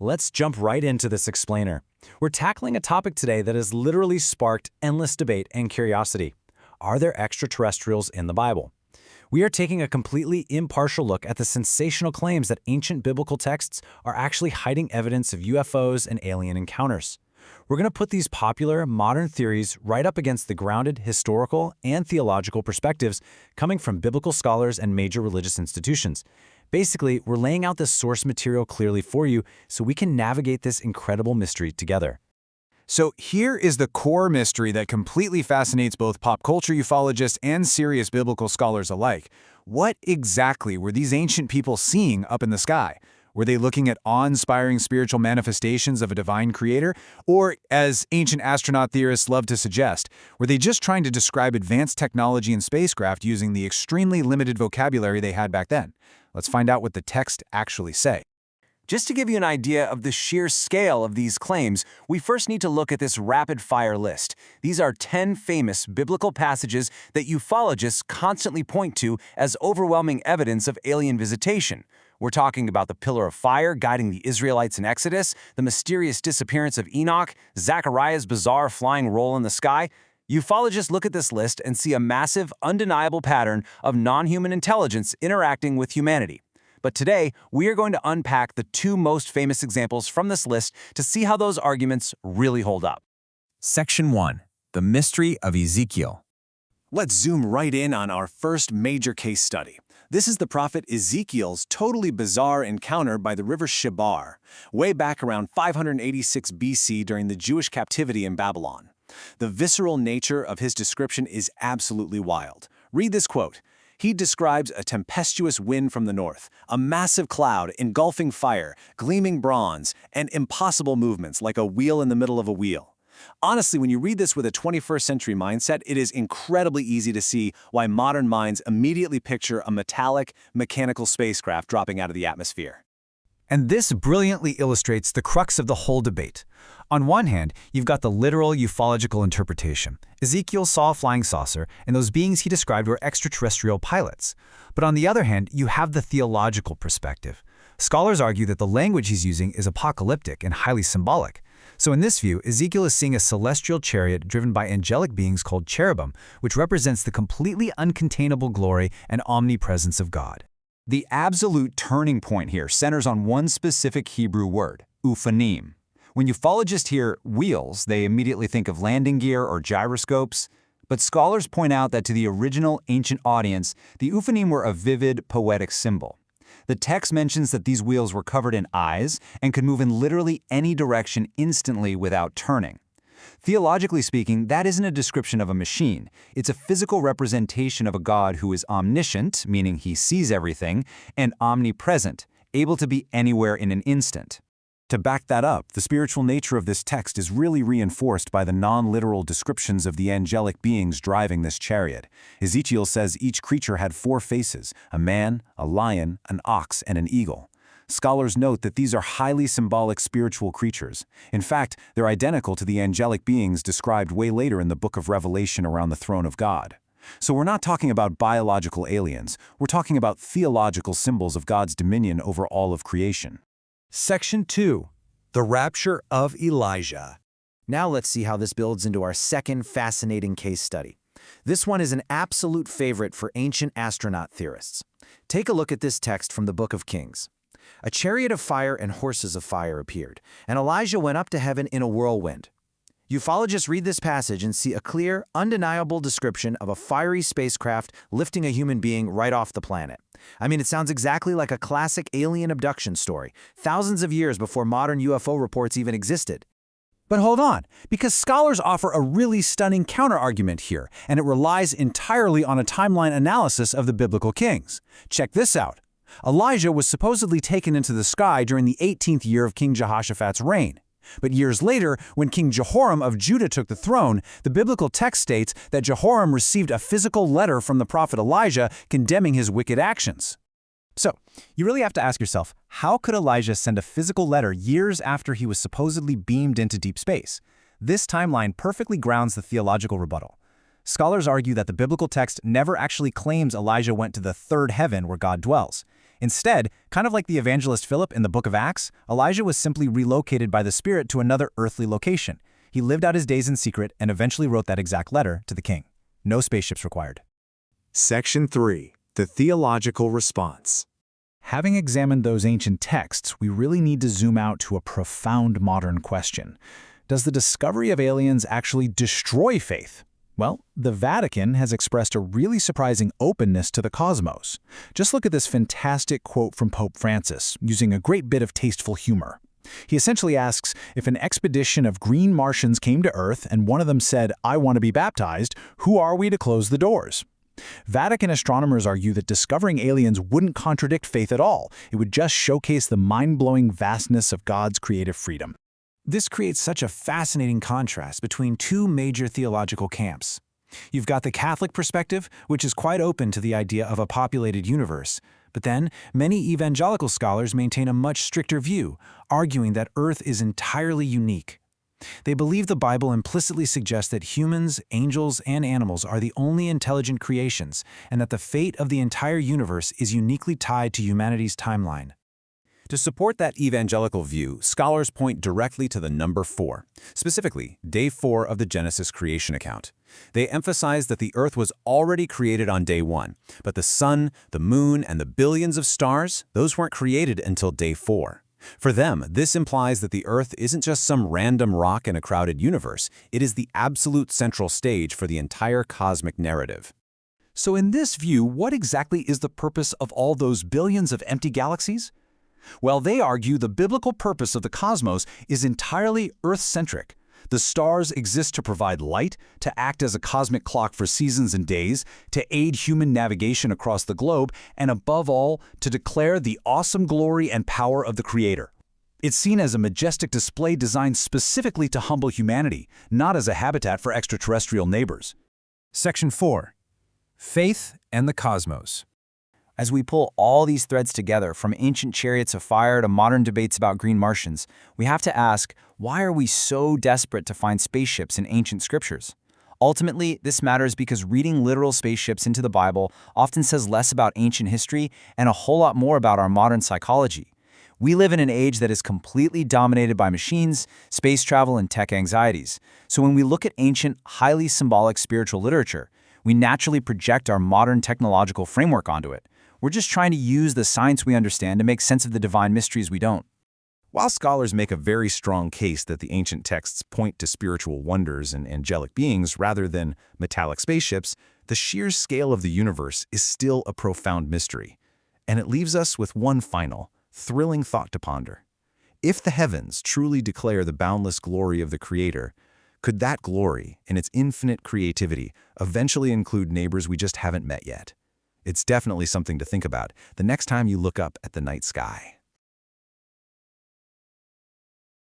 Let's jump right into this explainer. We're tackling a topic today that has literally sparked endless debate and curiosity. Are there extraterrestrials in the Bible? We are taking a completely impartial look at the sensational claims that ancient biblical texts are actually hiding evidence of UFOs and alien encounters. We're going to put these popular, modern theories right up against the grounded, historical, and theological perspectives coming from biblical scholars and major religious institutions. Basically, we're laying out this source material clearly for you so we can navigate this incredible mystery together. So here is the core mystery that completely fascinates both pop culture ufologists and serious biblical scholars alike. What exactly were these ancient people seeing up in the sky? Were they looking at awe-inspiring spiritual manifestations of a divine creator? Or, as ancient astronaut theorists love to suggest, were they just trying to describe advanced technology in spacecraft using the extremely limited vocabulary they had back then? Let's find out what the text actually say. Just to give you an idea of the sheer scale of these claims, we first need to look at this rapid-fire list. These are 10 famous biblical passages that ufologists constantly point to as overwhelming evidence of alien visitation. We're talking about the pillar of fire guiding the Israelites in Exodus, the mysterious disappearance of Enoch, Zechariah's bizarre flying roll in the sky. Ufologists look at this list and see a massive, undeniable pattern of non-human intelligence interacting with humanity. But today, we are going to unpack the two most famous examples from this list to see how those arguments really hold up. Section 1. The Mystery of Ezekiel. Let's zoom right in on our first major case study. This is the prophet Ezekiel's totally bizarre encounter by the river Shebar, way back around 586 BC during the Jewish captivity in Babylon. The visceral nature of his description is absolutely wild. Read this quote. He describes a tempestuous wind from the north, a massive cloud engulfing fire, gleaming bronze, and impossible movements like a wheel in the middle of a wheel. Honestly, when you read this with a 21st century mindset, it is incredibly easy to see why modern minds immediately picture a metallic, mechanical spacecraft dropping out of the atmosphere. And this brilliantly illustrates the crux of the whole debate. On one hand, you've got the literal ufological interpretation. Ezekiel saw a flying saucer, and those beings he described were extraterrestrial pilots. But on the other hand, you have the theological perspective. Scholars argue that the language he's using is apocalyptic and highly symbolic. So in this view, Ezekiel is seeing a celestial chariot driven by angelic beings called cherubim, which represents the completely uncontainable glory and omnipresence of God. The absolute turning point here centers on one specific Hebrew word, uphanim. When ufologists hear wheels, they immediately think of landing gear or gyroscopes. But scholars point out that to the original ancient audience, the uphanim were a vivid, poetic symbol. The text mentions that these wheels were covered in eyes and could move in literally any direction instantly without turning. Theologically speaking, that isn't a description of a machine. It's a physical representation of a God who is omniscient, meaning he sees everything, and omnipresent, able to be anywhere in an instant. To back that up, the spiritual nature of this text is really reinforced by the non-literal descriptions of the angelic beings driving this chariot. Ezekiel says each creature had 4 faces, a man, a lion, an ox, and an eagle. Scholars note that these are highly symbolic spiritual creatures. In fact, they're identical to the angelic beings described way later in the book of Revelation around the throne of God. So we're not talking about biological aliens, we're talking about theological symbols of God's dominion over all of creation. Section 2. The Rapture of Elijah. Now let's see how this builds into our second fascinating case study. This one is an absolute favorite for ancient astronaut theorists. Take a look at this text from the Book of Kings. A chariot of fire and horses of fire appeared, and Elijah went up to heaven in a whirlwind. Ufologists read this passage and see a clear, undeniable description of a fiery spacecraft lifting a human being right off the planet. I mean, it sounds exactly like a classic alien abduction story, thousands of years before modern UFO reports even existed. But hold on, because scholars offer a really stunning counterargument here, and it relies entirely on a timeline analysis of the biblical kings. Check this out. Elijah was supposedly taken into the sky during the 18th year of King Jehoshaphat's reign. But years later, when King Jehoram of Judah took the throne, the biblical text states that Jehoram received a physical letter from the prophet Elijah condemning his wicked actions. So, you really have to ask yourself, how could Elijah send a physical letter years after he was supposedly beamed into deep space? This timeline perfectly grounds the theological rebuttal. Scholars argue that the biblical text never actually claims Elijah went to the third heaven where God dwells. Instead, kind of like the evangelist Philip in the book of Acts, Elijah was simply relocated by the Spirit to another earthly location. He lived out his days in secret and eventually wrote that exact letter to the king. No spaceships required. Section 3. The theological response. Having examined those ancient texts, we really need to zoom out to a profound modern question. Does the discovery of aliens actually destroy faith? Well, the Vatican has expressed a really surprising openness to the cosmos. Just look at this fantastic quote from Pope Francis, using a great bit of tasteful humor. He essentially asks, if an expedition of green Martians came to Earth and one of them said, "I want to be baptized," who are we to close the doors? Vatican astronomers argue that discovering aliens wouldn't contradict faith at all. It would just showcase the mind-blowing vastness of God's creative freedom. This creates such a fascinating contrast between two major theological camps. You've got the Catholic perspective, which is quite open to the idea of a populated universe. But then, many evangelical scholars maintain a much stricter view, arguing that Earth is entirely unique. They believe the Bible implicitly suggests that humans, angels, and animals are the only intelligent creations, and that the fate of the entire universe is uniquely tied to humanity's timeline. To support that evangelical view, scholars point directly to the number 4, specifically day 4 of the Genesis creation account. They emphasize that the earth was already created on day 1, but the sun, the moon, and the billions of stars, those weren't created until day 4. For them, this implies that the earth isn't just some random rock in a crowded universe, it is the absolute central stage for the entire cosmic narrative. So in this view, what exactly is the purpose of all those billions of empty galaxies? Well, they argue the biblical purpose of the cosmos is entirely Earth-centric. The stars exist to provide light, to act as a cosmic clock for seasons and days, to aid human navigation across the globe, and above all, to declare the awesome glory and power of the Creator. It's seen as a majestic display designed specifically to humble humanity, not as a habitat for extraterrestrial neighbors. Section 4. Faith and the Cosmos. As we pull all these threads together, from ancient chariots of fire to modern debates about green Martians, we have to ask, why are we so desperate to find spaceships in ancient scriptures? Ultimately, this matters because reading literal spaceships into the Bible often says less about ancient history and a whole lot more about our modern psychology. We live in an age that is completely dominated by machines, space travel, and tech anxieties. So when we look at ancient, highly symbolic spiritual literature, we naturally project our modern technological framework onto it. We're just trying to use the science we understand to make sense of the divine mysteries we don't. While scholars make a very strong case that the ancient texts point to spiritual wonders and angelic beings rather than metallic spaceships, the sheer scale of the universe is still a profound mystery. And it leaves us with one final, thrilling thought to ponder. If the heavens truly declare the boundless glory of the Creator, could that glory, in its infinite creativity, eventually include neighbors we just haven't met yet? It's definitely something to think about the next time you look up at the night sky.